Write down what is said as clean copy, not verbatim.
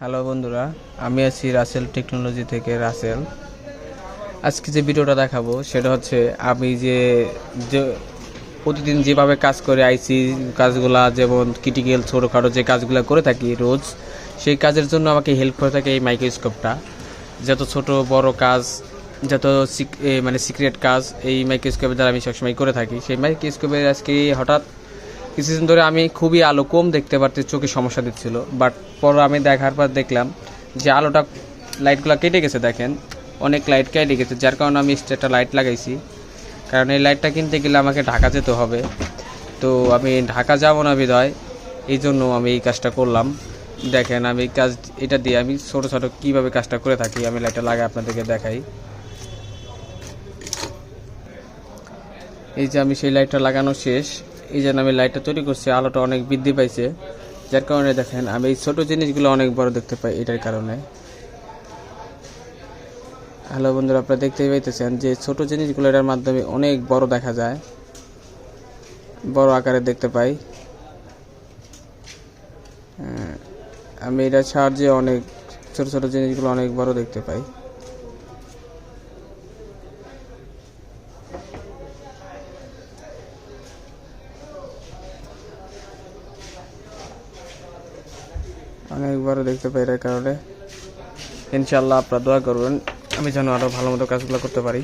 Hello বন্ধুরা, আমি আছি রাসেল টেকনোলজি থেকে রাসেল। আজকে যে ভিডিওটা দেখাবো সেটা হচ্ছে আমি যে প্রতিদিন যেভাবে কাজ করে আইসি কাজগুলা, যেমন ক্রিটিক্যাল ছোটোখাটো যে কাজগুলো করে থাকি রোজ, সেই কাজের জন্য আমাকে হেল্প করে থাকে এই মাইক্রোস্কোপটা। যত ছোট বড় কাজ, যত সিক্রেট কাজ এই মাইক্রোস্কোপের দ্বারা আমি সবসময় করে থাকি। সেই মাইক্রোস্কোপের আজকে হঠাৎ কিছুদিন ধরে আমি খুবই আলো কম দেখতে পারতে, চোখে সমস্যা দিচ্ছিল। বাট পর আমি দেখার পর দেখলাম যে আলোটা, লাইটগুলো কেটে গেছে। দেখেন, অনেক লাইট কেটে গেছে, যার কারণে আমি একটা লাইট লাগাইছি। কারণ এই লাইটটা কিনতে গেলে আমাকে ঢাকা যেতে হবে, তো আমি ঢাকা যাবো না বিধায় এই জন্য আমি এই কাজটা করলাম। দেখেন, আমি এটা দিয়ে আমি ছোটো ছোটো কীভাবে কাজটা করে থাকি, আমি লাইটটা লাগাই আপনাদেরকে দেখাই। এই যে আমি সেই লাইটটা লাগানো শেষ, এই জন্য আমি লাইটটা তৈরি করছি। আলোটা অনেক বৃদ্ধি পাইছে, যার কারণে দেখেন আমি এই ছোটো জিনিসগুলো অনেক বড় দেখতে পাই এটার কারণে। হ্যালো বন্ধুরা, আপনারা দেখতেই পাইতেছেন যে ছোটো জিনিসগুলো এটার মাধ্যমে অনেক বড় দেখা যায়, বড় আকারে দেখতে পাই। আমি এটার সাহায্যে অনেক ছোটো ছোটো জিনিসগুলো অনেক বড় দেখতে পাই। অনেক বড় দেখতে পাই এটার কারণে। ইনশাল্লাহ আপনারা দোয়া করবেন আমি যেন আরও ভালো মতো কাজগুলো করতে পারি।